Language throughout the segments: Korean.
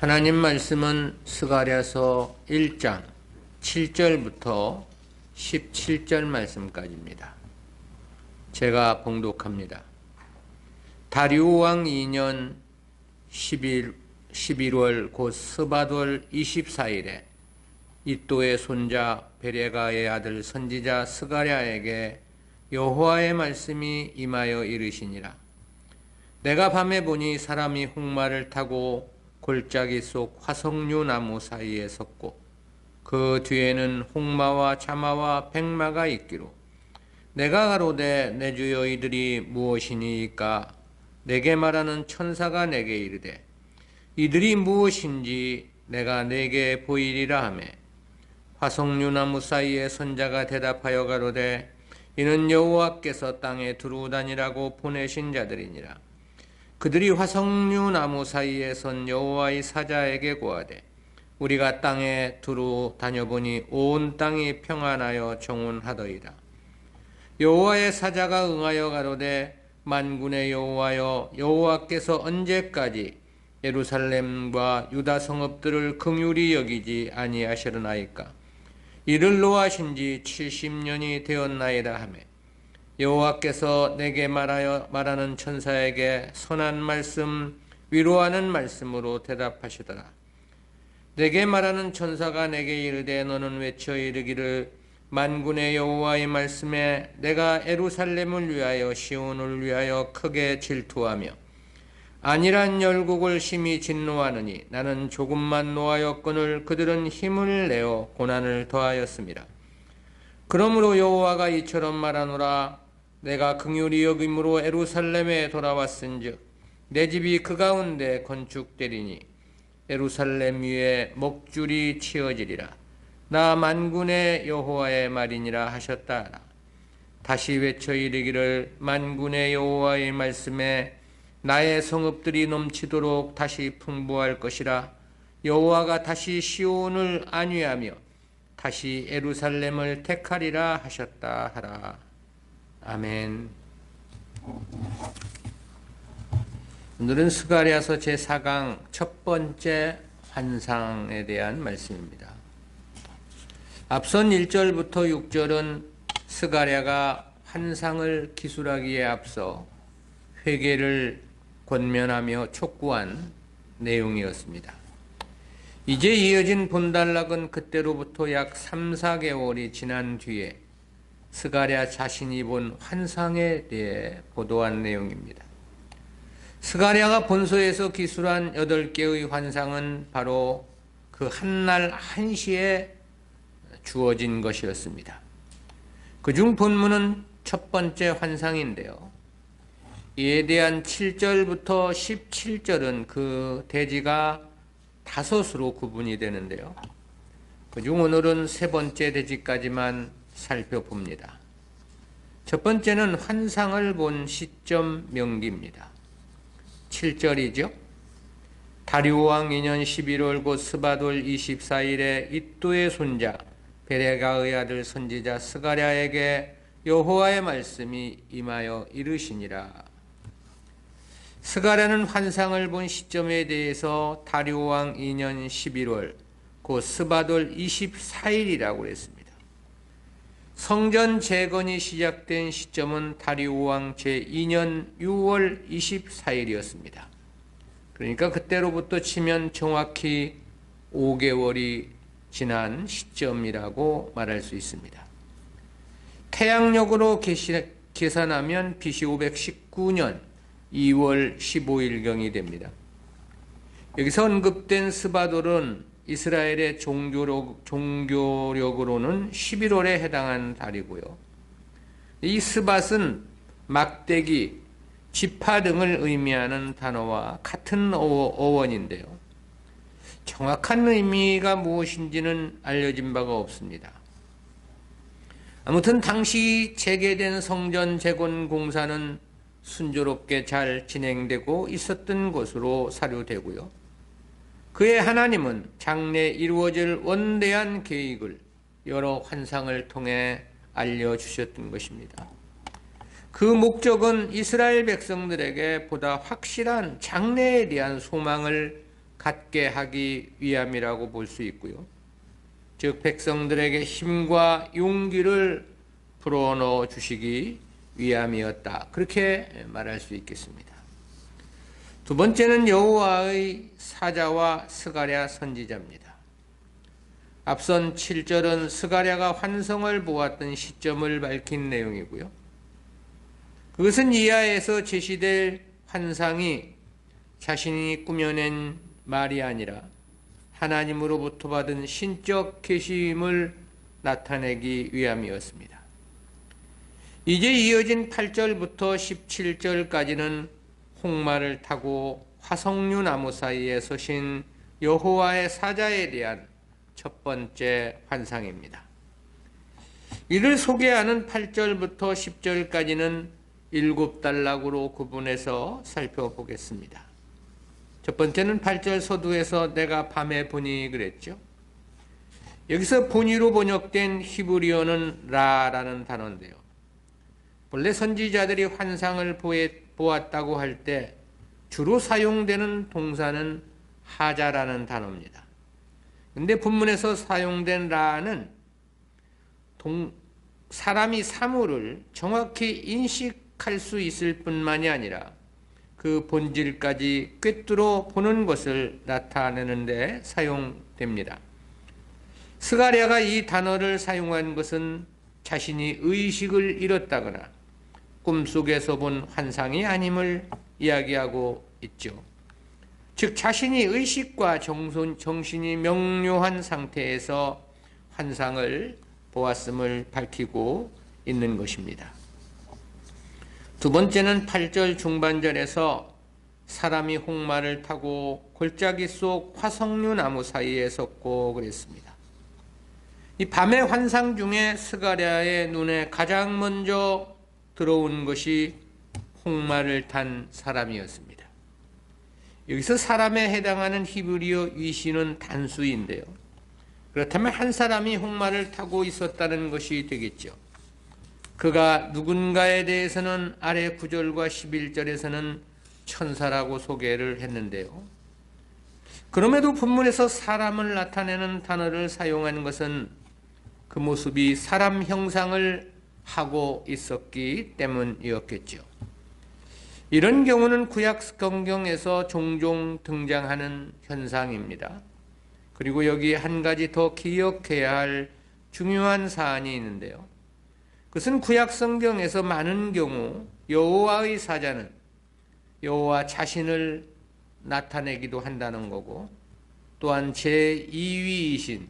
하나님 말씀은 스가랴서 1장 7절부터 17절 말씀까지입니다. 제가 봉독합니다. 다리오 왕 2년 11월 곧 스바돌 24일에 이또의 손자 베레가의 아들 선지자 스가랴에게 여호와의 말씀이 임하여 이르시니라. 내가 밤에 보니 사람이 홍마를 타고 골짜기 속 화석류 나무 사이에 섰고 그 뒤에는 홍마와 자마와 백마가 있기로 내가 가로되 내 주여 이들이 무엇이니까? 내게 말하는 천사가 내게 이르되 이들이 무엇인지 내가 내게 보이리라 하매 화석류 나무 사이에 선자가 대답하여 가로되 이는 여호와께서 땅에 두루 다니라고 보내신 자들이니라. 그들이 화석류 나무 사이에 선 여호와의 사자에게 고하되 우리가 땅에 두루 다녀보니 온 땅이 평안하여 정운하더이다. 여호와의 사자가 응하여 가로되 만군의 여호와여, 여호와께서 언제까지 예루살렘과 유다 성읍들을 긍휼히 여기지 아니하시려나이까? 이를 노하신 지 70년이 되었나이다 하매 여호와께서 내게 말하는 천사에게 선한 말씀, 위로하는 말씀으로 대답하시더라. 내게 말하는 천사가 내게 이르되 너는 외쳐 이르기를 만군의 여호와의 말씀에 내가 예루살렘을 위하여 시온을 위하여 크게 질투하며 안일한 열국을 심히 진노하느니 나는 조금만 노하였거늘 그들은 힘을 내어 고난을 더하였습니다. 그러므로 여호와가 이처럼 말하노라. 내가 긍휼히 여김으로 예루살렘에 돌아왔은즉 내 집이 그 가운데 건축되리니 예루살렘 위에 목줄이 치어지리라. 나 만군의 여호와의 말이니라 하셨다. 다시 외쳐 이르기를 만군의 여호와의 말씀에 나의 성읍들이 넘치도록 다시 풍부할 것이라. 여호와가 다시 시온을 안위하며 다시 예루살렘을 택하리라 하셨다 하라. 아멘. 오늘은 스가랴서 제4강 첫 번째 환상에 대한 말씀입니다. 앞선 1절부터 6절은 스가랴가 환상을 기술하기에 앞서 회개를 권면하며 촉구한 내용이었습니다. 이제 이어진 본단락은 그때로부터 약 3, 4개월이 지난 뒤에 스가랴 자신이 본 환상에 대해 보도한 내용입니다. 스가랴가 본서에서 기술한 8개의 환상은 바로 그 한날 한시에 주어진 것이었습니다. 그중 본문은 첫 번째 환상인데요. 이에 대한 7절부터 17절은 그 대지가 5으로 구분이 되는데요. 그중 오늘은 세 번째 대지까지만 살펴봅니다. 첫 번째는 환상을 본 시점 명기입니다. 7절이죠. 다리오 왕 2년 11월 곧 스바돌 24일에 이또의 손자 베레가의 아들 선지자 스가랴에게 여호와의 말씀이 임하여 이르시니라. 스가랴는 환상을 본 시점에 대해서 다리오 왕 2년 11월 곧 스바돌 24일이라고 했습니다. 성전 재건이 시작된 시점은 다리오 왕 제2년 6월 24일이었습니다. 그러니까 그때로부터 치면 정확히 5개월이 지난 시점이라고 말할 수 있습니다. 태양력으로 계산하면 BC 519년 2월 15일경이 됩니다. 여기서 언급된 스바돌은 이스라엘의 종교력으로는 11월에 해당한 달이고요. 이 스밧은 막대기, 지파 등을 의미하는 단어와 같은 어원인데요. 정확한 의미가 무엇인지는 알려진 바가 없습니다. 아무튼 당시 재개된 성전 재건 공사는 순조롭게 잘 진행되고 있었던 것으로 사료되고요. 그의 하나님은 장래에 이루어질 원대한 계획을 여러 환상을 통해 알려주셨던 것입니다. 그 목적은 이스라엘 백성들에게 보다 확실한 장래에 대한 소망을 갖게 하기 위함이라고 볼 수 있고요. 즉 백성들에게 힘과 용기를 불어넣어 주시기 위함이었다. 그렇게 말할 수 있겠습니다. 두 번째는 여호와의 사자와 스가랴 선지자입니다. 앞선 7절은 스가랴가 환성을 보았던 시점을 밝힌 내용이고요. 그것은 이하에서 제시될 환상이 자신이 꾸며낸 말이 아니라 하나님으로부터 받은 신적 계시임을 나타내기 위함이었습니다. 이제 이어진 8절부터 17절까지는 홍마를 타고 화석류 나무 사이에 서신 여호와의 사자에 대한 첫 번째 환상입니다. 이를 소개하는 8절부터 10절까지는 7단락으로 구분해서 살펴보겠습니다. 첫 번째는 8절 서두에서 내가 밤에 보니 그랬죠. 여기서 보니로 번역된 히브리어는 라라는 단어인데요. 본래 선지자들이 환상을 보았다고 할 때 주로 사용되는 동사는 하자라는 단어입니다. 근데 본문에서 사용된 라는 사람이 사물을 정확히 인식할 수 있을 뿐만이 아니라 그 본질까지 꿰뚫어 보는 것을 나타내는 데 사용됩니다. 스가랴가 이 단어를 사용한 것은 자신이 의식을 잃었다거나 꿈속에서 본 환상이 아님을 이야기하고 있죠. 즉 자신이 의식과 정신이 명료한 상태에서 환상을 보았음을 밝히고 있는 것입니다. 두 번째는 8절 중반절에서 사람이 홍마를 타고 골짜기 속 화석류 나무 사이에 섰고 그랬습니다. 이 밤의 환상 중에 스가랴의 눈에 가장 먼저 들어온 것이 홍마를 탄 사람이었습니다. 여기서 사람에 해당하는 히브리어 위시는 단수인데요. 그렇다면 한 사람이 홍마를 타고 있었다는 것이 되겠죠. 그가 누군가에 대해서는 아래 9절과 11절에서는 천사라고 소개를 했는데요. 그럼에도 본문에서 사람을 나타내는 단어를 사용한 것은 그 모습이 사람 형상을 하고 있었기 때문이었겠죠. 이런 경우는 구약 성경에서 종종 등장하는 현상입니다. 그리고 여기 한 가지 더 기억해야 할 중요한 사안이 있는데요. 그것은 구약 성경에서 많은 경우 여호와의 사자는 여호와 자신을 나타내기도 한다는 거고, 또한 제2위이신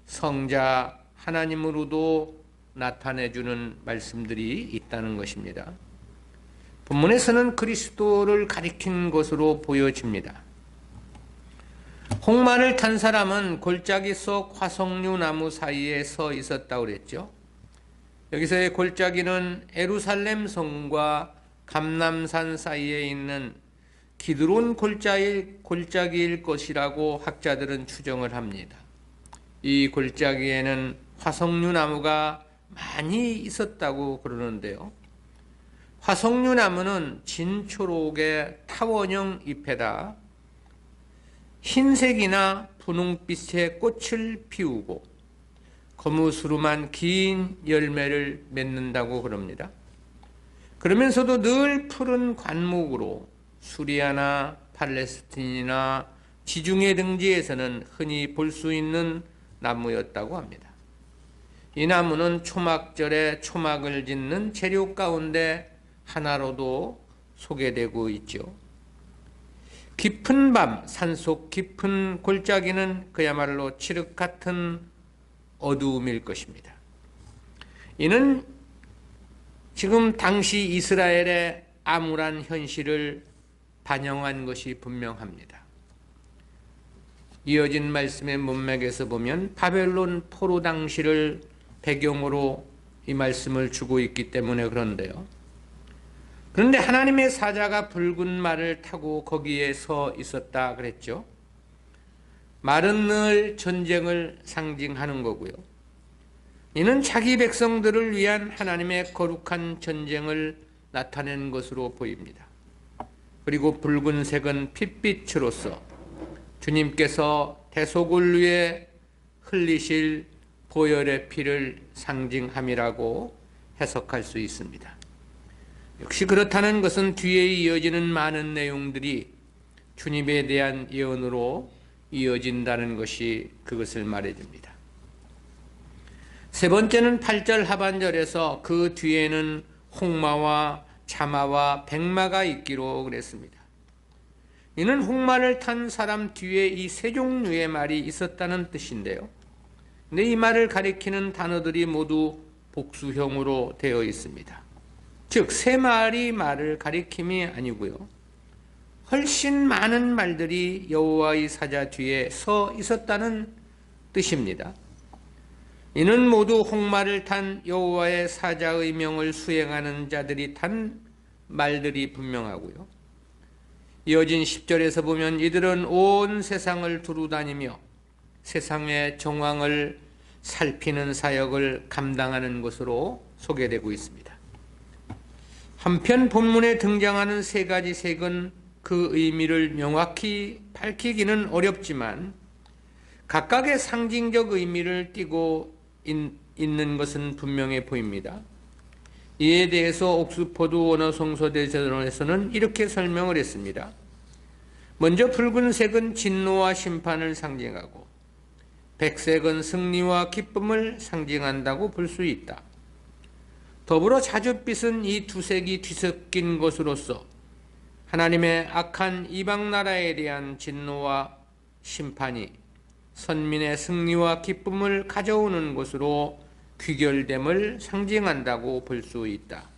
성자 하나님으로도 나타내주는 말씀들이 있다는 것입니다. 본문에서는 그리스도를 가리킨 것으로 보여집니다. 홍마를 탄 사람은 골짜기 속 화석류 나무 사이에 서 있었다고 그랬죠. 여기서의 골짜기는 예루살렘 성과 감람산 사이에 있는 기드론 골짜기일 것이라고 학자들은 추정을 합니다. 이 골짜기에는 화석류 나무가 많이 있었다고 그러는데요. 화석류 나무는 진초록의 타원형 잎에다 흰색이나 분홍빛의 꽃을 피우고 거무스름한 긴 열매를 맺는다고 그럽니다. 그러면서도 늘 푸른 관목으로 수리아나 팔레스틴이나 지중해 등지에서는 흔히 볼 수 있는 나무였다고 합니다. 이 나무는 초막절에 초막을 짓는 재료 가운데 하나로도 소개되고 있죠. 깊은 밤 산속 깊은 골짜기는 그야말로 칠흑 같은 어두움일 것입니다. 이는 지금 당시 이스라엘의 암울한 현실을 반영한 것이 분명합니다. 이어진 말씀의 문맥에서 보면 바벨론 포로 당시를 배경으로 이 말씀을 주고 있기 때문에 그런데요. 그런데 하나님의 사자가 붉은 말을 타고 거기에 서 있었다 그랬죠. 말은 늘 전쟁을 상징하는 거고요. 이는 자기 백성들을 위한 하나님의 거룩한 전쟁을 나타낸 것으로 보입니다. 그리고 붉은색은 핏빛으로서 주님께서 대속을 위해 흘리실 보혈의 피를 상징함이라고 해석할 수 있습니다. 역시 그렇다는 것은 뒤에 이어지는 많은 내용들이 주님에 대한 예언으로 이어진다는 것이 그것을 말해줍니다. 세 번째는 8절 하반절에서 그 뒤에는 홍마와 자마와 백마가 있기로 그랬습니다. 이는 홍마를 탄 사람 뒤에 이 세 종류의 말이 있었다는 뜻인데요. 근데 이 말을 가리키는 단어들이 모두 복수형으로 되어 있습니다. 즉, 세 마리 말을 가리킴이 아니고요. 훨씬 많은 말들이 여호와의 사자 뒤에 서 있었다는 뜻입니다. 이는 모두 홍마를 탄 여호와의 사자의 명을 수행하는 자들이 탄 말들이 분명하고요. 이어진 10절에서 보면 이들은 온 세상을 두루다니며 세상의 정황을 살피는 사역을 감당하는 것으로 소개되고 있습니다. 한편 본문에 등장하는 세 가지 색은 그 의미를 명확히 밝히기는 어렵지만 각각의 상징적 의미를 띠고 있는 것은 분명해 보입니다. 이에 대해서 옥스퍼드 원어성서대전에서는 이렇게 설명을 했습니다. 먼저 붉은색은 진노와 심판을 상징하고 백색은 승리와 기쁨을 상징한다고 볼 수 있다. 더불어 자줏빛은 이 두 색이 뒤섞인 것으로서 하나님의 악한 이방 나라에 대한 진노와 심판이 선민의 승리와 기쁨을 가져오는 것으로 귀결됨을 상징한다고 볼 수 있다.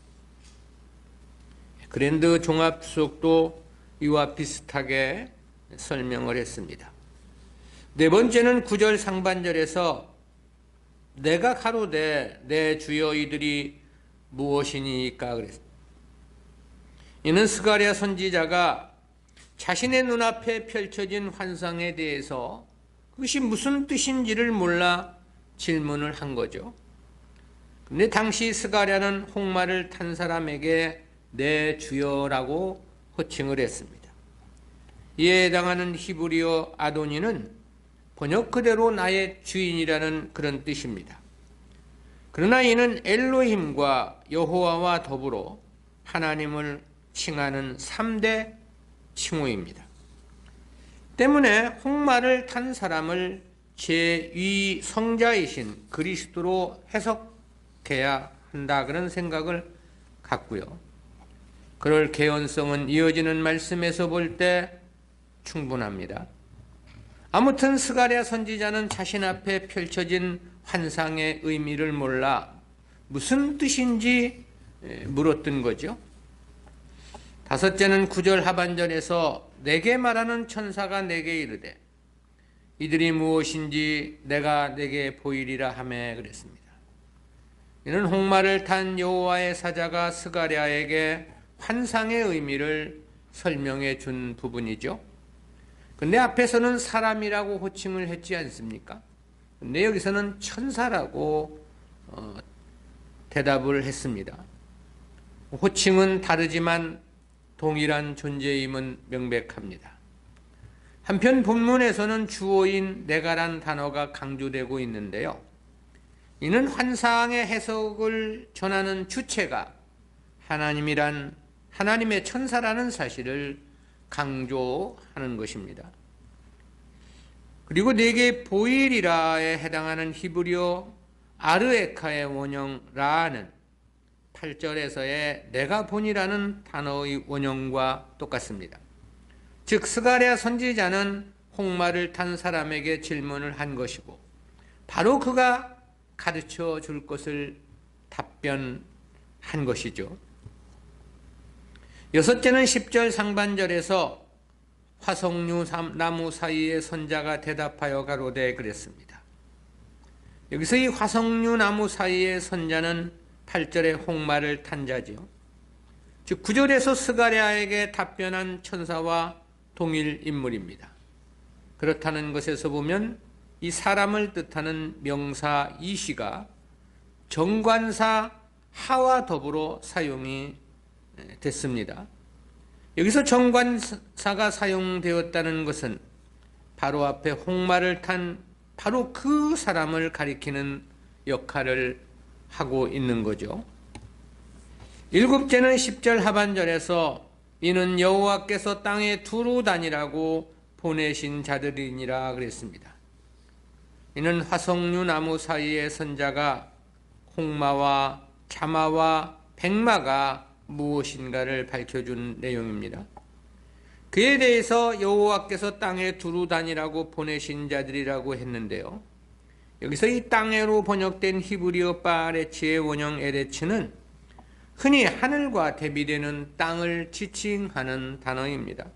그랜드 종합수석도 이와 비슷하게 설명을 했습니다. 네 번째는 9절 상반절에서 내가 가로되 내 주여 이들이 무엇이니까 그랬습니다. 이는 스가랴 선지자가 자신의 눈앞에 펼쳐진 환상에 대해서 그것이 무슨 뜻인지를 몰라 질문을 한 거죠. 근데 당시 스가랴는 홍마를 탄 사람에게 내 주여라고 호칭을 했습니다. 이에 해당하는 히브리어 아도니는 번역 그대로 나의 주인이라는 그런 뜻입니다. 그러나 이는 엘로힘과 여호와와 더불어 하나님을 칭하는 3대 칭호입니다. 때문에 홍마를 탄 사람을 제2 성자이신 그리스도로 해석해야 한다 그런 생각을 갖고요. 그럴 개연성은 이어지는 말씀에서 볼 때 충분합니다. 아무튼 스가랴 선지자는 자신 앞에 펼쳐진 환상의 의미를 몰라 무슨 뜻인지 물었던 거죠. 다섯째는 9절 하반절에서 내게 말하는 천사가 내게 이르되 이들이 무엇인지 내가 내게 보이리라 하매 그랬습니다. 이는 홍마를 탄 여호와의 사자가 스가랴에게 환상의 의미를 설명해 준 부분이죠. 근데 앞에서는 사람이라고 호칭을 했지 않습니까? 근데 여기서는 천사라고 대답을 했습니다. 호칭은 다르지만 동일한 존재임은 명백합니다. 한편 본문에서는 주어인 내가란 단어가 강조되고 있는데요. 이는 환상의 해석을 전하는 주체가 하나님의 천사라는 사실을 강조하는 것입니다. 그리고 내게 보이리라에 해당하는 히브리어 아르에카의 원형 라는 8절에서의 내가 보니라는 단어의 원형과 똑같습니다. 즉 스가랴 선지자는 홍마를 탄 사람에게 질문을 한 것이고 바로 그가 가르쳐 줄 것을 답변한 것이죠. 여섯째는 10절 상반절에서 화석류 나무 사이에 선자가 대답하여 가로되 그랬습니다. 여기서 이 화석류 나무 사이의 선자는 8절의 홍마를 탄 자지요. 즉 9절에서 스가랴에게 답변한 천사와 동일 인물입니다. 그렇다는 것에서 보면 이 사람을 뜻하는 명사 이시가 정관사 하와 더불어 사용이 됐습니다. 여기서 정관사가 사용되었다는 것은 바로 앞에 홍마를 탄 바로 그 사람을 가리키는 역할을 하고 있는 거죠. 일곱째는 10절 하반절에서 이는 여호와께서 땅에 두루 다니라고 보내신 자들이니라 그랬습니다. 이는 화석류 나무 사이의 선자가 홍마와 자마와 백마가 무엇인가를 밝혀준 내용입니다. 그에 대해서 여호와께서 땅에 두루 다니라고 보내신 자들이라고 했는데요. 여기서 이 땅에로 번역된 히브리어 바레츠의 원형 에레츠는 흔히 하늘과 대비되는 땅을 지칭하는 단어입니다.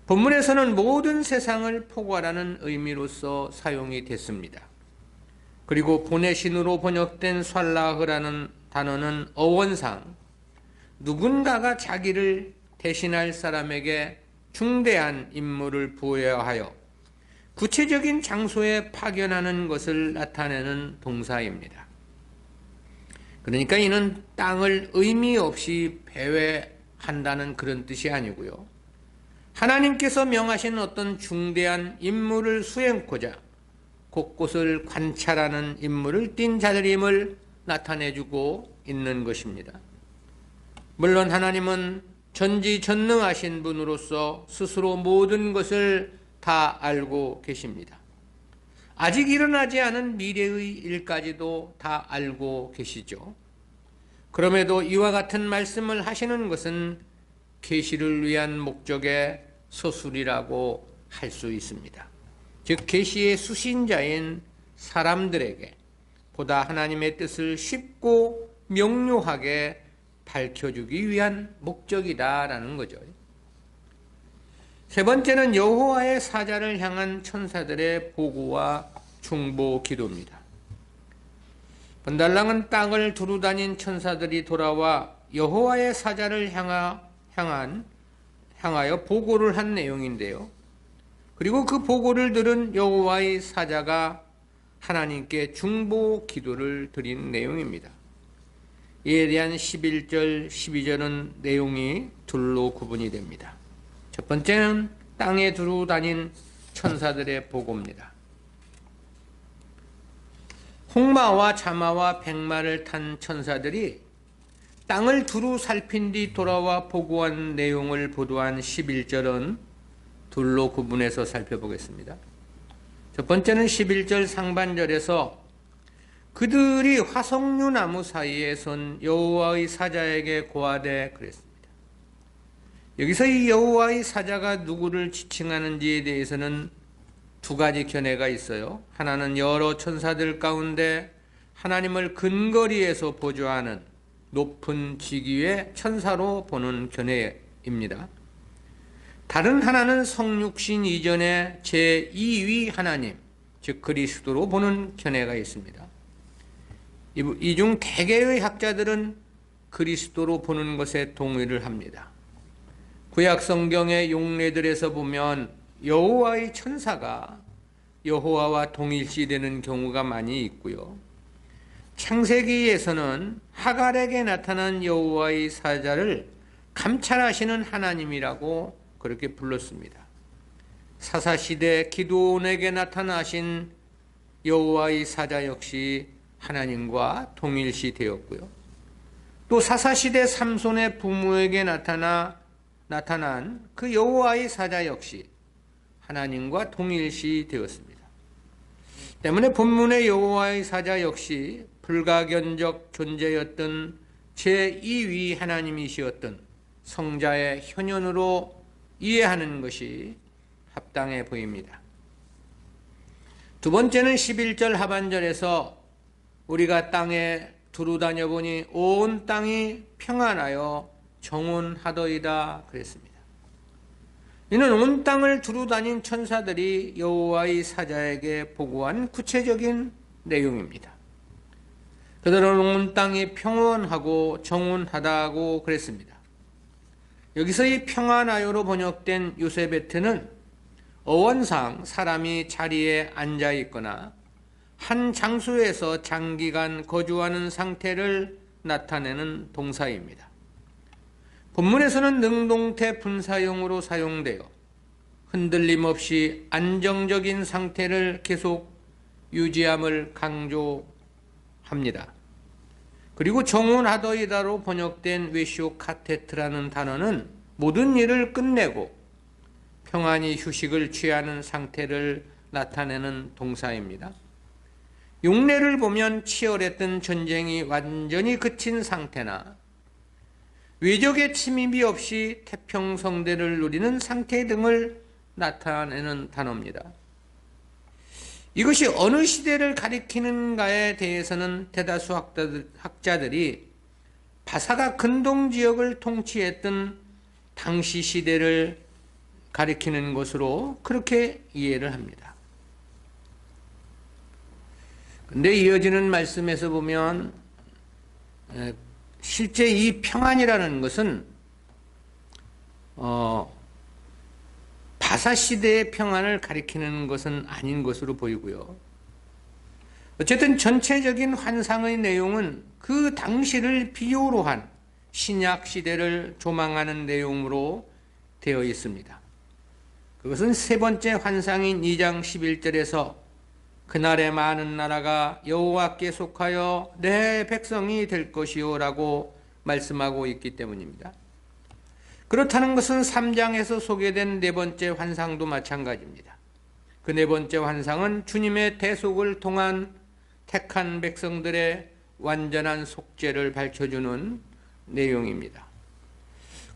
본문에서는 모든 세상을 포괄하는 의미로서 사용이 됐습니다. 그리고 보내신으로 번역된 샬라흐라는 단어는 어원상 누군가가 자기를 대신할 사람에게 중대한 임무를 부여하여 구체적인 장소에 파견하는 것을 나타내는 동사입니다. 그러니까 이는 땅을 의미 없이 배회한다는 그런 뜻이 아니고요. 하나님께서 명하신 어떤 중대한 임무를 수행코자 곳곳을 관찰하는 임무를 띈 자들임을 나타내주고 있는 것입니다. 물론 하나님은 전지전능하신 분으로서 스스로 모든 것을 다 알고 계십니다. 아직 일어나지 않은 미래의 일까지도 다 알고 계시죠. 그럼에도 이와 같은 말씀을 하시는 것은 계시를 위한 목적의 서술이라고 할 수 있습니다. 즉 계시의 수신자인 사람들에게 보다 하나님의 뜻을 쉽고 명료하게 밝혀주기 위한 목적이다라는 거죠. 세 번째는 여호와의 사자를 향한 천사들의 보고와 중보 기도입니다. 번달랑은 땅을 두루다닌 천사들이 돌아와 여호와의 사자를 향하여 보고를 한 내용인데요. 그리고 그 보고를 들은 여호와의 사자가 하나님께 중보 기도를 드린 내용입니다. 이에 대한 11절, 12절은 내용이 둘로 구분이 됩니다. 첫 번째는 땅에 두루 다닌 천사들의 보고입니다. 홍마와 자마와 백마를 탄 천사들이 땅을 두루 살핀 뒤 돌아와 보고한 내용을 보도한 11절은 둘로 구분해서 살펴보겠습니다. 첫 번째는 11절 상반절에서 그들이 화석류 나무 사이에 선 여호와의 사자에게 고하되 그랬습니다. 여기서 이 여호와의 사자가 누구를 지칭하는지에 대해서는 두 가지 견해가 있어요. 하나는 여러 천사들 가운데 하나님을 근거리에서 보좌하는 높은 직위의 천사로 보는 견해입니다. 다른 하나는 성육신 이전의 제2위 하나님, 즉 그리스도로 보는 견해가 있습니다. 이 중 대개의 학자들은 그리스도로 보는 것에 동의를 합니다. 구약 성경의 용례들에서 보면 여호와의 천사가 여호와와 동일시되는 경우가 많이 있고요. 창세기에서는 하갈에게 나타난 여호와의 사자를 감찰하시는 하나님이라고 그렇게 불렀습니다. 사사시대 기드온에게 나타나신 여호와의 사자 역시 하나님과 동일시 되었고요. 또 사사시대 삼손의 부모에게 나타난 그 여호와의 사자 역시 하나님과 동일시 되었습니다. 때문에 본문의 여호와의 사자 역시 불가견적 존재였던 제2위 하나님이시었던 성자의 현현으로 이해하는 것이 합당해 보입니다. 두 번째는 11절 하반절에서 우리가 땅에 두루 다녀보니 온 땅이 평안하여 정온하더이다 그랬습니다. 이는 온 땅을 두루 다닌 천사들이 여호와의 사자에게 보고한 구체적인 내용입니다. 그들은 온 땅이 평온하고 정온하다고 그랬습니다. 여기서 이 평안하여로 번역된 요세베트는 어원상 사람이 자리에 앉아 있거나 한 장소에서 장기간 거주하는 상태를 나타내는 동사입니다. 본문에서는 능동태 분사형으로 사용되어 흔들림 없이 안정적인 상태를 계속 유지함을 강조합니다. 그리고 정운하더이다로 번역된 외시오 카테트라는 단어는 모든 일을 끝내고 평안히 휴식을 취하는 상태를 나타내는 동사입니다. 용례를 보면 치열했던 전쟁이 완전히 그친 상태나 외적의 침입이 없이 태평성대를 누리는 상태 등을 나타내는 단어입니다. 이것이 어느 시대를 가리키는가에 대해서는 대다수 학자들이 바사가 근동 지역을 통치했던 당시 시대를 가리키는 것으로 그렇게 이해를 합니다. 근데 이어지는 말씀에서 보면 실제 이 평안이라는 것은 바사 시대의 평안을 가리키는 것은 아닌 것으로 보이고요. 어쨌든 전체적인 환상의 내용은 그 당시를 비유로 한 신약 시대를 조망하는 내용으로 되어 있습니다. 그것은 세 번째 환상인 2장 11절에서 그날에 많은 나라가 여호와께 속하여 내 백성이 될 것이요 라고 말씀하고 있기 때문입니다. 그렇다는 것은 3장에서 소개된 네 번째 환상도 마찬가지입니다. 그 네 번째 환상은 주님의 대속을 통한 택한 백성들의 완전한 속죄를 밝혀주는 내용입니다.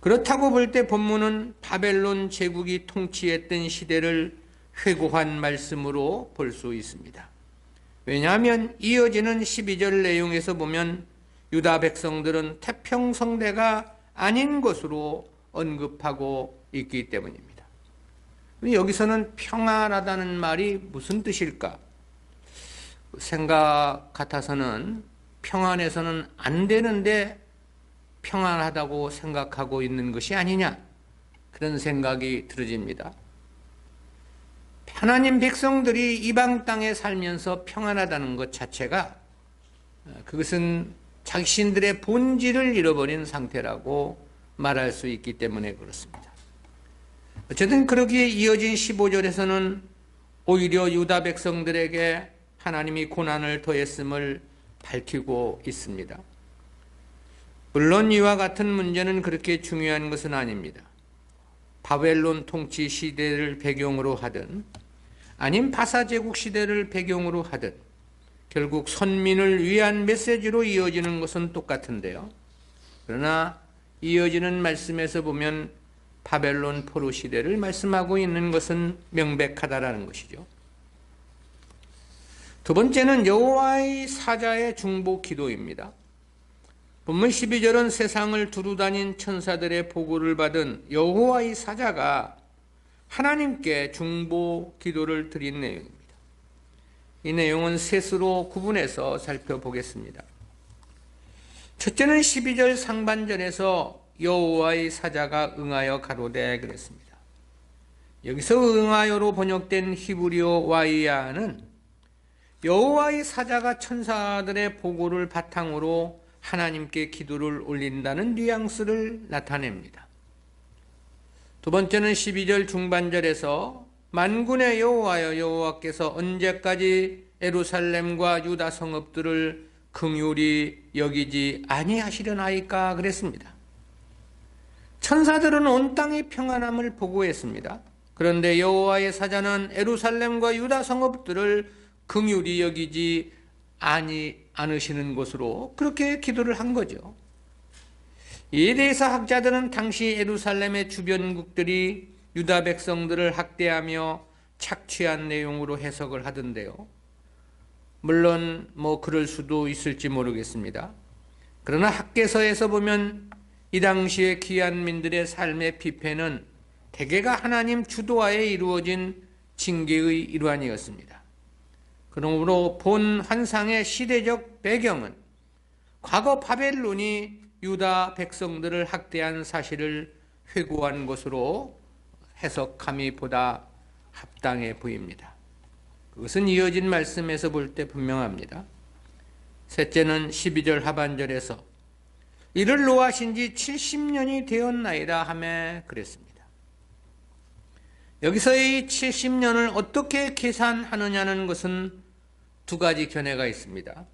그렇다고 볼 때 본문은 바벨론 제국이 통치했던 시대를 회고한 말씀으로 볼 수 있습니다. 왜냐하면 이어지는 12절 내용에서 보면 유다 백성들은 태평성대가 아닌 것으로 언급하고 있기 때문입니다. 여기서는 평안하다는 말이 무슨 뜻일까? 생각 같아서는 평안해서는 안 되는데 평안하다고 생각하고 있는 것이 아니냐, 그런 생각이 들어집니다. 하나님 백성들이 이방 땅에 살면서 평안하다는 것 자체가 그것은 자신들의 본질을 잃어버린 상태라고 말할 수 있기 때문에 그렇습니다. 어쨌든 그러기에 이어진 15절에서는 오히려 유다 백성들에게 하나님이 고난을 더했음을 밝히고 있습니다. 물론 이와 같은 문제는 그렇게 중요한 것은 아닙니다. 바벨론 통치 시대를 배경으로 하든 아님 바사 제국 시대를 배경으로 하든 결국 선민을 위한 메시지로 이어지는 것은 똑같은데요. 그러나 이어지는 말씀에서 보면 바벨론 포로 시대를 말씀하고 있는 것은 명백하다라는 것이죠. 두 번째는 여호와의 사자의 중보 기도입니다. 본문 12절은 세상을 두루다닌 천사들의 보고를 받은 여호와의 사자가 하나님께 중보 기도를 드린 내용입니다. 이 내용은 셋으로 구분해서 살펴보겠습니다. 첫째는 12절 상반절에서 여호와의 사자가 응하여 가로되 그랬습니다. 여기서 응하여로 번역된 히브리어 와이야는 여호와의 사자가 천사들의 보고를 바탕으로 하나님께 기도를 올린다는 뉘앙스를 나타냅니다. 두 번째는 12절 중반절에서 만군의 여호와여 여호와께서 언제까지 예루살렘과 유다 성읍들을 긍휼히 여기지 아니하시려나이까 그랬습니다. 천사들은 온 땅의 평안함을 보고했습니다. 그런데 여호와의 사자는 예루살렘과 유다 성읍들을 긍휼히 여기지 않으시는 것으로 그렇게 기도를 한 거죠. 이에 대해서 학자들은 당시 예루살렘의 주변국들이 유다 백성들을 학대하며 착취한 내용으로 해석을 하던데요. 물론 그럴 수도 있을지 모르겠습니다. 그러나 학계서에서 보면 이 당시의 귀한 민들의 삶의 피폐는 대개가 하나님 주도하에 이루어진 징계의 일환이었습니다. 그러므로 본 환상의 시대적 배경은 과거 바벨론이 유다 백성들을 학대한 사실을 회고한 것으로 해석함이 보다 합당해 보입니다. 그것은 이어진 말씀에서 볼 때 분명합니다. 셋째는 12절 하반절에서 이를 노하신 지 70년이 되었나이다 하매 그랬습니다. 여기서의 70년을 어떻게 계산하느냐는 것은 두 가지 견해가 있습니다.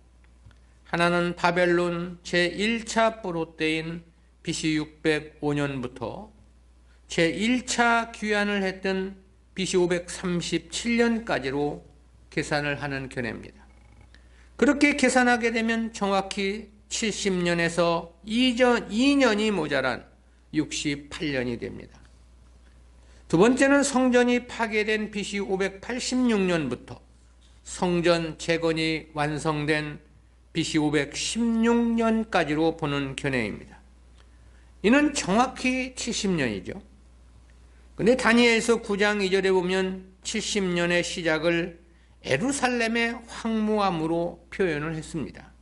하나는 바벨론 제1차 포로 때인 BC 605년부터 제1차 귀환을 했던 BC 537년까지로 계산을 하는 견해입니다. 그렇게 계산하게 되면 정확히 70년에서 2년이 모자란 68년이 됩니다. 두 번째는 성전이 파괴된 BC 586년부터 성전 재건이 완성된 BC 516년까지로 보는 견해입니다. 이는 정확히 70년이죠. 근데 다니엘서 9장 2절에 보면 70년의 시작을 예루살렘의 황무함으로 표현을 했습니다.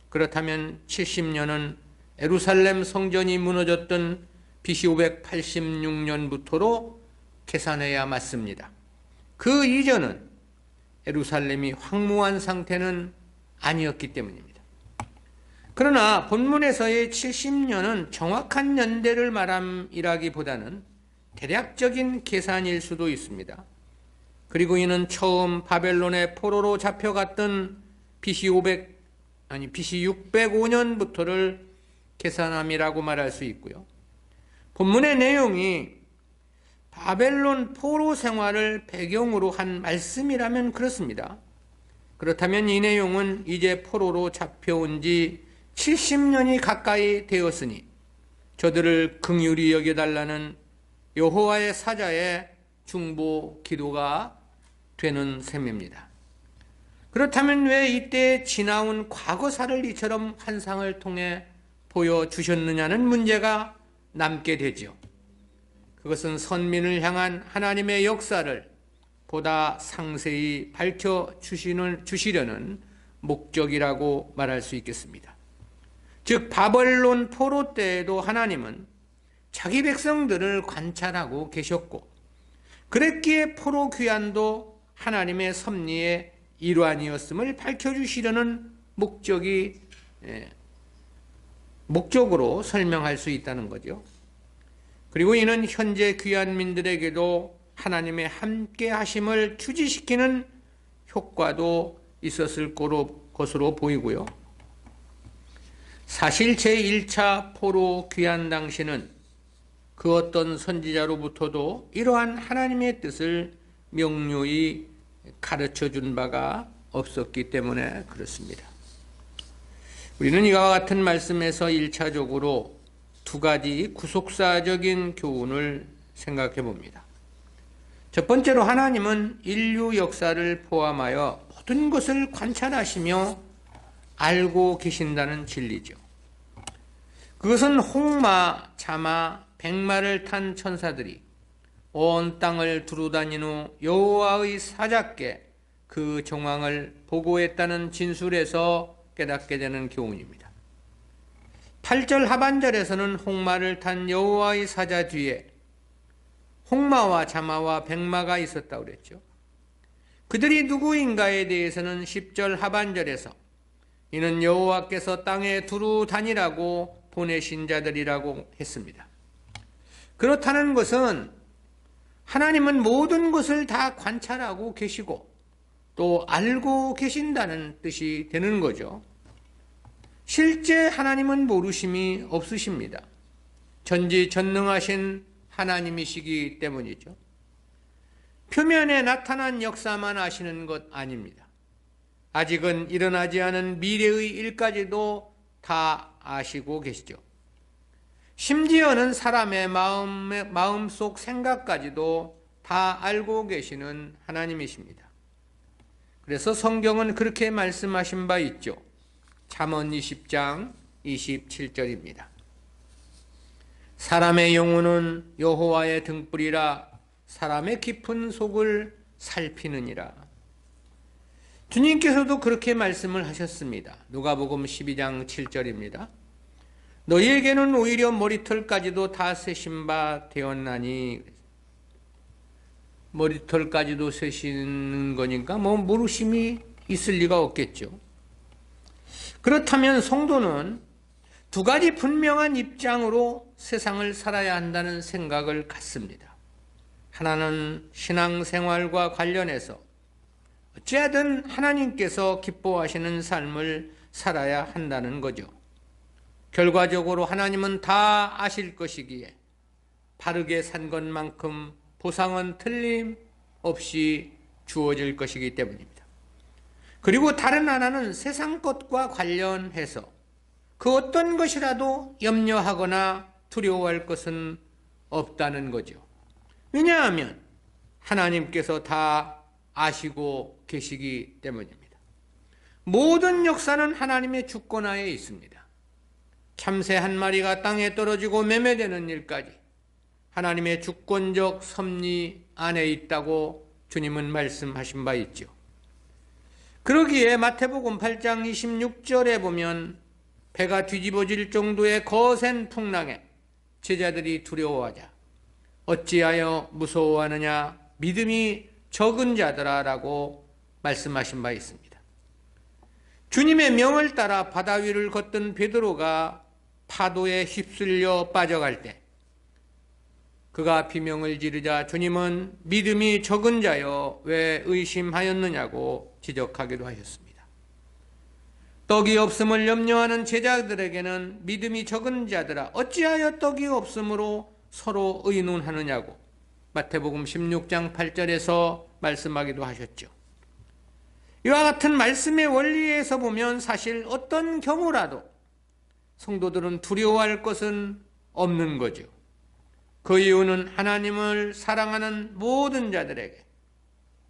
그렇다면 70년은 예루살렘 성전이 무너졌던 BC 586년부터로 계산해야 맞습니다. 그 이전은 예루살렘이 황무한 상태는 아니었기 때문입니다. 그러나 본문에서의 70년은 정확한 연대를 말함이라기보다는 대략적인 계산일 수도 있습니다. 그리고 이는 처음 바벨론의 포로로 잡혀갔던 BC 605년부터를 계산함이라고 말할 수 있고요. 본문의 내용이 바벨론 포로 생활을 배경으로 한 말씀이라면 그렇습니다. 그렇다면 이 내용은 이제 포로로 잡혀온 지 70년이 가까이 되었으니 저들을 긍휼히 여겨달라는 여호와의 사자의 중보 기도가 되는 셈입니다. 그렇다면 왜 이때 지나온 과거사를 이처럼 환상을 통해 보여주셨느냐는 문제가 남게 되죠. 그것은 선민을 향한 하나님의 역사를 보다 상세히 밝혀주시려는 목적이라고 말할 수 있겠습니다. 즉 바벨론 포로 때에도 하나님은 자기 백성들을 관찰하고 계셨고 그랬기에 포로 귀환도 하나님의 섭리의 일환이었음을 밝혀주시려는 목적으로 설명할 수 있다는 거죠. 그리고 이는 현재 귀환민들에게도 하나님의 함께 하심을 추지시키는 효과도 있었을 것으로 보이고요. 사실 제1차 포로 귀환 당시는 그 어떤 선지자로부터도 이러한 하나님의 뜻을 명료히 가르쳐 준 바가 없었기 때문에 그렇습니다. 우리는 이와 같은 말씀에서 1차적으로 두 가지 구속사적인 교훈을 생각해 봅니다. 첫 번째로 하나님은 인류 역사를 포함하여 모든 것을 관찰하시며 알고 계신다는 진리죠. 그것은 홍마, 자마, 백마를 탄 천사들이 온 땅을 두루다닌 후 여호와의 사자께 그 정황을 보고했다는 진술에서 깨닫게 되는 교훈입니다. 8절 하반절에서는 홍마를 탄 여호와의 사자 뒤에 홍마와 자마와 백마가 있었다고 그랬죠. 그들이 누구인가에 대해서는 10절 하반절에서 이는 여호와께서 땅에 두루 다니라고 보내신 자들이라고 했습니다. 그렇다는 것은 하나님은 모든 것을 다 관찰하고 계시고 또 알고 계신다는 뜻이 되는 거죠. 실제 하나님은 모르심이 없으십니다. 전지전능하신 하나님이시기 때문이죠. 표면에 나타난 역사만 아시는 것 아닙니다. 아직은 일어나지 않은 미래의 일까지도 다 아시고 계시죠. 심지어는 사람의 마음속 생각까지도 다 알고 계시는 하나님이십니다. 그래서 성경은 그렇게 말씀하신 바 있죠. 잠언 20장 27절입니다. 사람의 영혼은 여호와의 등불이라 사람의 깊은 속을 살피느니라. 주님께서도 그렇게 말씀을 하셨습니다. 누가복음 12장 7절입니다. 너희에게는 오히려 머리털까지도 다 세신 바 되었나니. 머리털까지도 세시는 거니까 모르심이 있을 리가 없겠죠. 그렇다면 성도는 두 가지 분명한 입장으로 세상을 살아야 한다는 생각을 갖습니다. 하나는 신앙생활과 관련해서 어찌하든 하나님께서 기뻐하시는 삶을 살아야 한다는 거죠. 결과적으로 하나님은 다 아실 것이기에 바르게 산 것만큼 보상은 틀림없이 주어질 것이기 때문입니다. 그리고 다른 하나는 세상 것과 관련해서 그 어떤 것이라도 염려하거나 두려워할 것은 없다는 거죠. 왜냐하면 하나님께서 다 아시고 계시기 때문입니다. 모든 역사는 하나님의 주권하에 있습니다. 참새 한 마리가 땅에 떨어지고 매매되는 일까지 하나님의 주권적 섭리 안에 있다고 주님은 말씀하신 바 있죠. 그러기에 마태복음 8장 26절에 보면 배가 뒤집어질 정도의 거센 풍랑에 제자들이 두려워하자 어찌하여 무서워하느냐 믿음이 적은 자들아 라고 말씀하신 바 있습니다. 주님의 명을 따라 바다 위를 걷던 베드로가 파도에 휩쓸려 빠져갈 때 그가 비명을 지르자 주님은 믿음이 적은 자여 왜 의심하였느냐고 지적하기도 하셨습니다. 떡이 없음을 염려하는 제자들에게는 믿음이 적은 자들아 어찌하여 떡이 없음으로 서로 의논하느냐고 마태복음 16장 8절에서 말씀하기도 하셨죠. 이와 같은 말씀의 원리에서 보면 사실 어떤 경우라도 성도들은 두려워할 것은 없는 거죠. 그 이유는 하나님을 사랑하는 모든 자들에게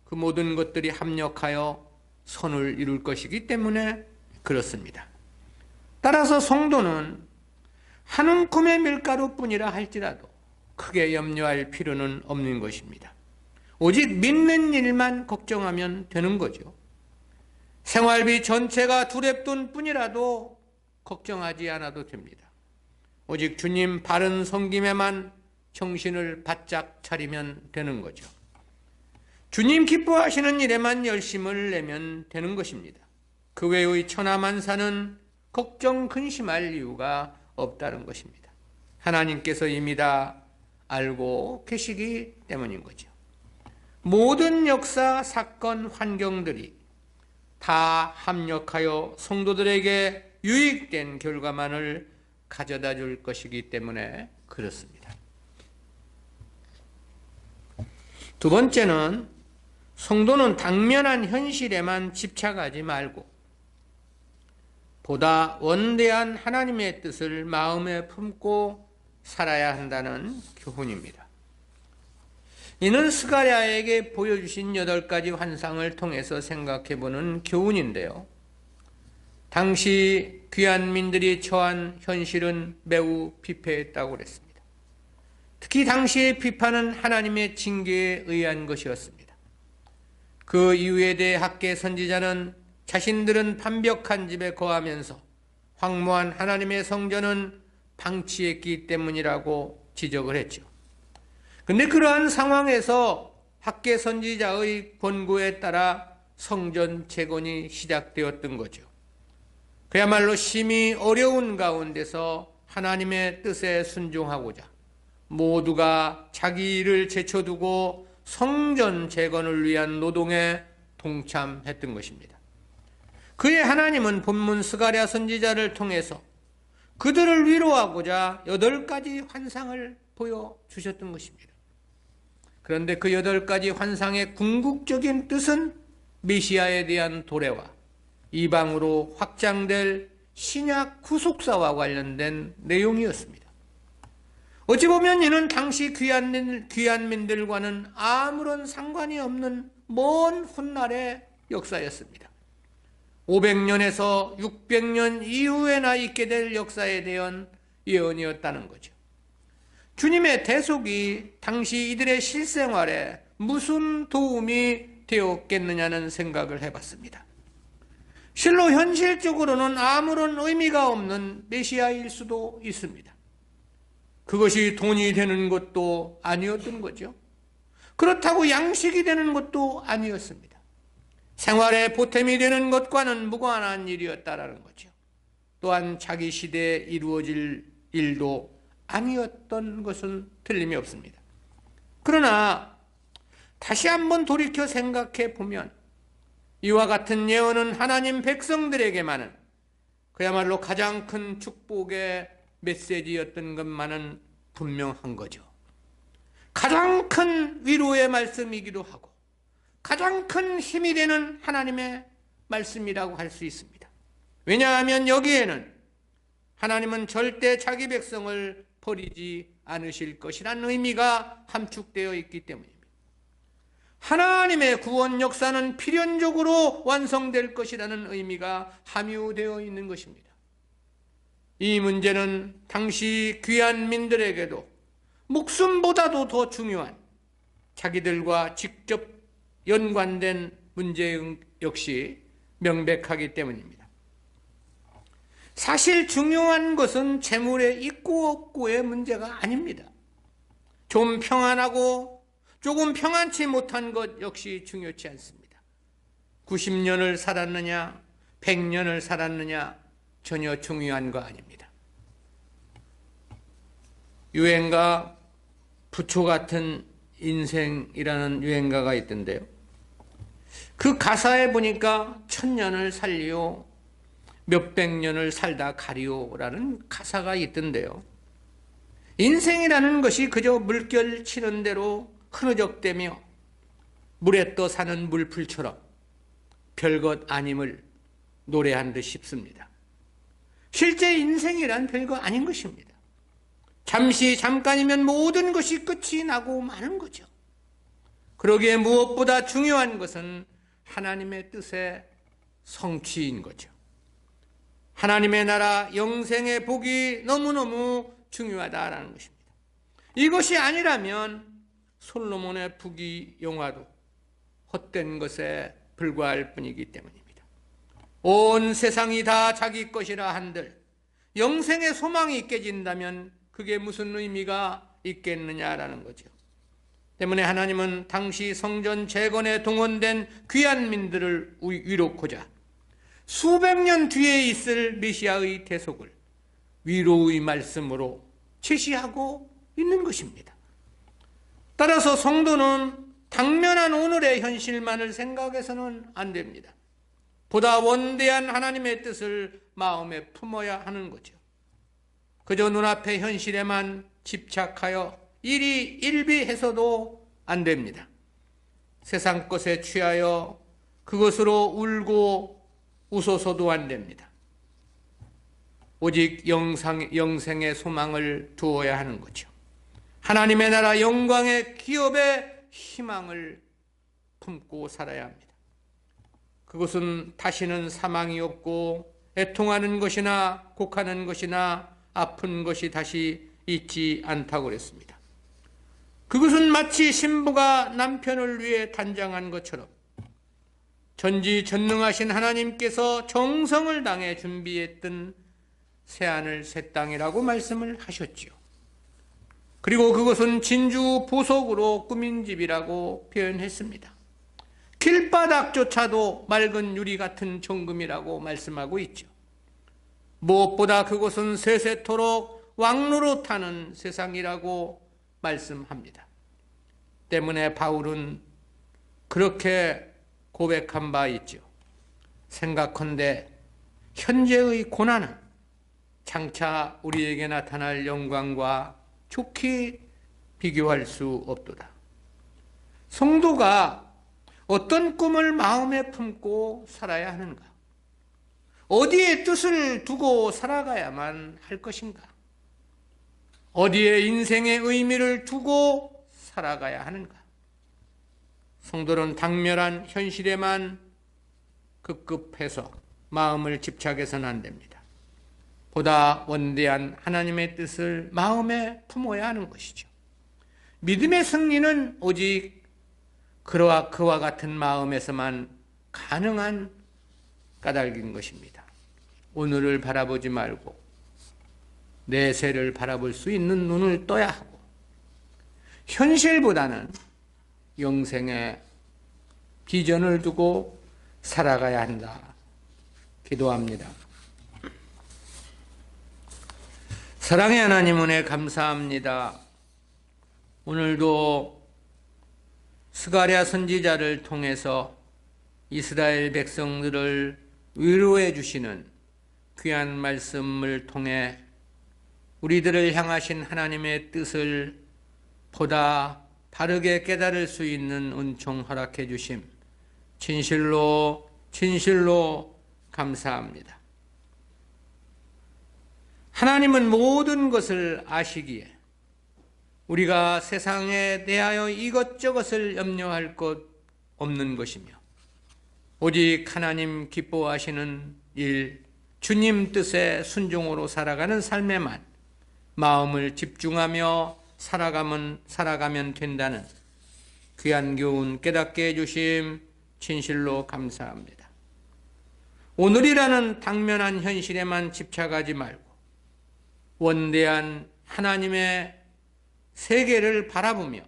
그 모든 것들이 합력하여 선을 이룰 것이기 때문에 그렇습니다. 따라서 성도는 한 움큼의 밀가루뿐이라 할지라도 크게 염려할 필요는 없는 것입니다. 오직 믿는 일만 걱정하면 되는 거죠. 생활비 전체가 두렵돈 뿐이라도 걱정하지 않아도 됩니다. 오직 주님 바른 섬김에만 정신을 바짝 차리면 되는 거죠. 주님 기뻐하시는 일에만 열심을 내면 되는 것입니다. 그 외의 천하만사는 걱정 근심할 이유가 없다는 것입니다. 하나님께서 이미 다 알고 계시기 때문인 거죠. 모든 역사, 사건, 환경들이 다 합력하여 성도들에게 유익된 결과만을 가져다 줄 것이기 때문에 그렇습니다. 두 번째는 성도는 당면한 현실에만 집착하지 말고 보다 원대한 하나님의 뜻을 마음에 품고 살아야 한다는 교훈입니다. 이는 스가랴에게 보여주신 8가지 환상을 통해서 생각해보는 교훈인데요. 당시 귀환민들이 처한 현실은 매우 피폐했다고 그랬습니다. 특히 당시의 비판은 하나님의 징계에 의한 것이었습니다. 그 이유에 대해 학계 선지자는 자신들은 반벽한 집에 거하면서 황무한 하나님의 성전은 방치했기 때문이라고 지적을 했죠. 그런데 그러한 상황에서 학계 선지자의 권고에 따라 성전 재건이 시작되었던 거죠. 그야말로 심히 어려운 가운데서 하나님의 뜻에 순종하고자 모두가 자기 일을 제쳐두고 성전 재건을 위한 노동에 동참했던 것입니다. 그의 하나님은 본문 스가랴 선지자를 통해서 그들을 위로하고자 8가지 환상을 보여주셨던 것입니다. 그런데 그 8가지 환상의 궁극적인 뜻은 메시아에 대한 도래와 이방으로 확장될 신약 구속사와 관련된 내용이었습니다. 어찌 보면 이는 당시 귀환민들과는 아무런 상관이 없는 먼 훗날의 역사였습니다. 500년에서 600년 이후에나 있게 될 역사에 대한 예언이었다는 거죠. 주님의 대속이 당시 이들의 실생활에 무슨 도움이 되었겠느냐는 생각을 해봤습니다. 실로 현실적으로는 아무런 의미가 없는 메시아일 수도 있습니다. 그것이 돈이 되는 것도 아니었던 거죠. 그렇다고 양식이 되는 것도 아니었습니다. 생활에 보탬이 되는 것과는 무관한 일이었다라는 거죠. 또한 자기 시대에 이루어질 일도 아니었던 것은 틀림이 없습니다. 그러나 다시 한번 돌이켜 생각해 보면 이와 같은 예언은 하나님 백성들에게만은 그야말로 가장 큰 축복의 메시지였던 것만은 분명한 거죠. 가장 큰 위로의 말씀이기도 하고 가장 큰 힘이 되는 하나님의 말씀이라고 할 수 있습니다. 왜냐하면 여기에는 하나님은 절대 자기 백성을 버리지 않으실 것이라는 의미가 함축되어 있기 때문입니다. 하나님의 구원 역사는 필연적으로 완성될 것이라는 의미가 함유되어 있는 것입니다. 이 문제는 당시 귀한 민들에게도 목숨보다도 더 중요한 자기들과 직접 연관된 문제 역시 명백하기 때문입니다. 사실 중요한 것은 재물의 있고 없고의 문제가 아닙니다. 좀 평안하고 조금 평안치 못한 것 역시 중요치 않습니다. 90년을 살았느냐 100년을 살았느냐 전혀 중요한 거 아닙니다. 유행가 부초 같은 인생이라는 유행가가 있던데요. 그 가사에 보니까 1000년을 살리오 몇백 년을 살다 가리오라는 가사가 있던데요. 인생이라는 것이 그저 물결 치는 대로 흐느적대며 물에 떠 사는 물풀처럼 별것 아님을 노래한 듯 싶습니다. 실제 인생이란 별거 아닌 것입니다. 잠깐이면 모든 것이 끝이 나고 마는 거죠. 그러기에 무엇보다 중요한 것은 하나님의 뜻의 성취인 거죠. 하나님의 나라 영생의 복이 너무너무 중요하다라는 것입니다. 이것이 아니라면 솔로몬의 부귀영화도 헛된 것에 불과할 뿐이기 때문입니다. 온 세상이 다 자기 것이라 한들 영생의 소망이 깨진다면 그게 무슨 의미가 있겠느냐라는 거죠. 때문에 하나님은 당시 성전 재건에 동원된 귀한 민들을 위로코자 수백 년 뒤에 있을 메시아의 대속을 위로의 말씀으로 제시하고 있는 것입니다. 따라서 성도는 당면한 오늘의 현실만을 생각해서는 안 됩니다. 보다 원대한 하나님의 뜻을 마음에 품어야 하는 거죠. 그저 눈앞의 현실에만 집착하여 일이 일비해서도 안 됩니다. 세상 것에 취하여 그것으로 울고 웃어서도 안 됩니다. 오직 영생의 소망을 두어야 하는 거죠. 하나님의 나라 영광의 기업의 희망을 품고 살아야 합니다. 그것은 다시는 사망이 없고 애통하는 것이나 곡하는 것이나 아픈 것이 다시 있지 않다고 그랬습니다. 그것은 마치 신부가 남편을 위해 단장한 것처럼 전지전능하신 하나님께서 정성을 당해 준비했던 새하늘 새 땅이라고 말씀을 하셨지요. 그리고 그것은 진주 보석으로 꾸민 집이라고 표현했습니다. 길바닥조차도 맑은 유리 같은 정금이라고 말씀하고 있죠. 무엇보다 그것은 세세토록 왕노릇하는 세상이라고 말씀합니다. 때문에 바울은 그렇게 고백한 바 있죠. 생각컨대 현재의 고난은 장차 우리에게 나타날 영광과 좋게 비교할 수 없도다. 성도가 어떤 꿈을 마음에 품고 살아야 하는가? 어디에 뜻을 두고 살아가야만 할 것인가? 어디에 인생의 의미를 두고 살아가야 하는가? 성도는 당면한 현실에만 급급해서 마음을 집착해서는 안 됩니다. 보다 원대한 하나님의 뜻을 마음에 품어야 하는 것이죠. 믿음의 승리는 오직 그와 같은 마음에서만 가능한 까닭인 것입니다. 오늘을 바라보지 말고 내세를 바라볼 수 있는 눈을 떠야 하고 현실보다는 영생의 비전을 두고 살아가야 한다. 기도합니다. 사랑의 하나님 은혜 감사합니다. 오늘도 스가랴 선지자를 통해서 이스라엘 백성들을 위로해 주시는 귀한 말씀을 통해 우리들을 향하신 하나님의 뜻을 보다 바르게 깨달을 수 있는 은총 허락해 주심 진실로 감사합니다. 하나님은 모든 것을 아시기에 우리가 세상에 대하여 이것저것을 염려할 것 없는 것이며 오직 하나님 기뻐하시는 일, 주님 뜻에 순종으로 살아가는 삶에만 마음을 집중하며 살아가면 된다는 귀한 교훈 깨닫게 해주심 진실로 감사합니다. 오늘이라는 당면한 현실에만 집착하지 말고 원대한 하나님의 세계를 바라보며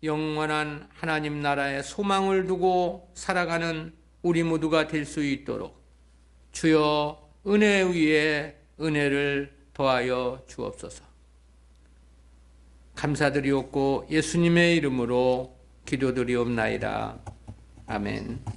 영원한 하나님 나라의 소망을 두고 살아가는 우리 모두가 될 수 있도록 주여 은혜 위에 은혜를 더하여 주옵소서. 감사드리옵고 예수님의 이름으로 기도드리옵나이다. 아멘.